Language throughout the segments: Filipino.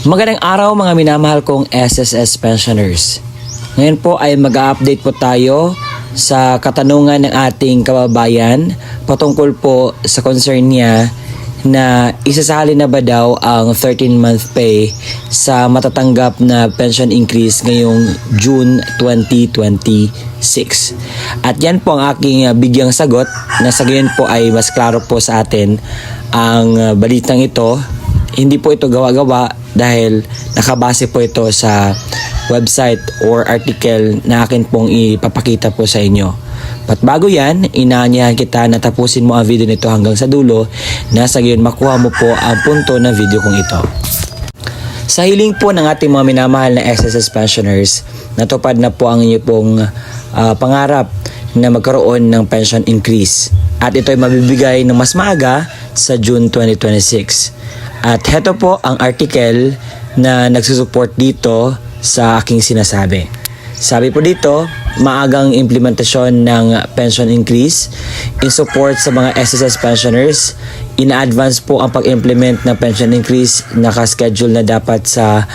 Magandang araw mga minamahal kong SSS pensioners. Ngayon po ay mag-update po tayo sa katanungan ng ating kababayan patungkol po sa concern niya na isasali na ba daw ang 13-month pay sa matatanggap na pension increase ngayong June 2026. At yan po ang aking bigyang sagot na sa gayon po ay mas klaro po sa atin ang balitang ito. Hindi po ito gawa-gawa dahil nakabase po ito sa website or article na akin pong ipapakita po sa inyo. At bago yan, inaanyahan kita na tapusin mo ang video nito hanggang sa dulo na sa gayon makuha mo po ang punto ng video kong ito. Sa hiling po ng ating mga minamahal na SSS pensioners, natupad na po ang inyo pong pangarap na magkaroon ng pension increase. At ito ay mabibigay ng mas maaga sa June 2026. At heto po ang article na nagsusupport dito sa aking sinasabi. Sabi po dito, maagang implementasyon ng pension increase in support sa mga SSS pensioners. In-advance po ang pag-implement ng pension increase, nakaschedule na dapat sa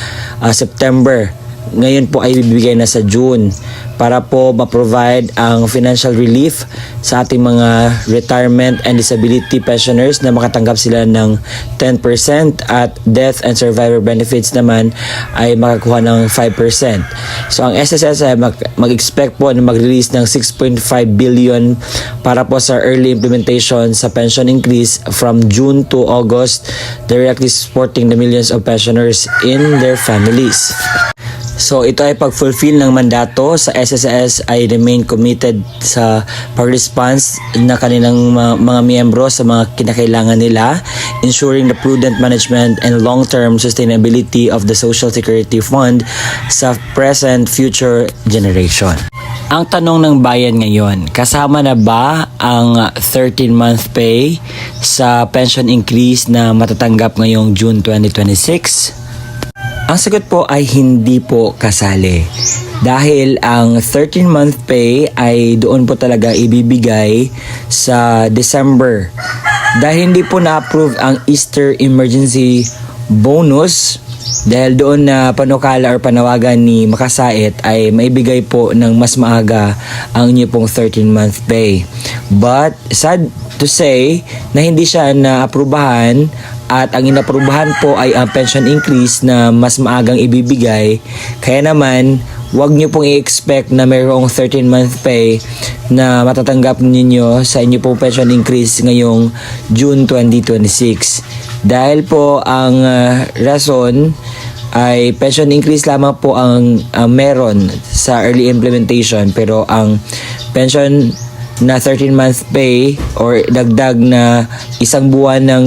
September. Ngayon po ay bibigay na sa June para po ma-provide ang financial relief sa ating mga retirement and disability pensioners na makatanggap sila ng 10% at death and survivor benefits naman ay makakuha ng 5%. So ang SSS ay mag-expect po na mag-release ng 6.5 billion para po sa early implementation sa pension increase from June to August, directly supporting the millions of pensioners in their families. So ito ay pag-fulfill ng mandato sa SSS ay remain committed sa pag-response na kanilang mga miyembro sa mga kinakailangan nila, ensuring the prudent management and long-term sustainability of the Social Security Fund sa present future generation. Ang tanong ng bayan ngayon, kasama na ba ang 13-month pay sa pension increase na matatanggap ngayong June 2026? Ang sagot po ay hindi po kasali dahil ang 13-month pay ay doon po talaga ibibigay sa December. Dahil hindi po na-approve ang Easter Emergency Bonus, dahil doon na panukala or panawagan ni Makasait ay maibigay po ng mas maaga ang inyo pong 13-month pay. But sad to say na hindi siya na-aprubahan at ang inaprubahan po ay ang pension increase na mas maagang ibibigay. Kaya naman, wag nyo pong i-expect na mayroong 13-month pay na matatanggap ninyo sa inyo pong pension increase ngayong June 2026. Dahil po ang rason ay pension increase lamang po ang meron sa early implementation, pero ang pension na 13-month pay or dagdag na isang buwan ng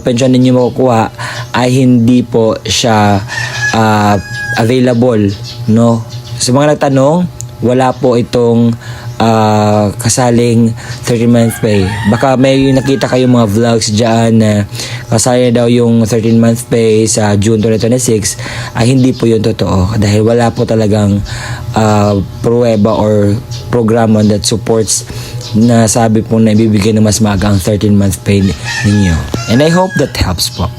pension ninyo makukuha ay hindi po siya available, no? Sa mga nagtanong, wala po itong kasaling 13-month pay. Baka may nakita kayong mga vlogs dyan na kasali daw yung 13-month pay sa June 2026, ay hindi po yun totoo dahil wala po talagang pruweba or programa that supports na sabi po na ibibigay ng mas maaga ang 13-month pay ninyo. And I hope that helps po.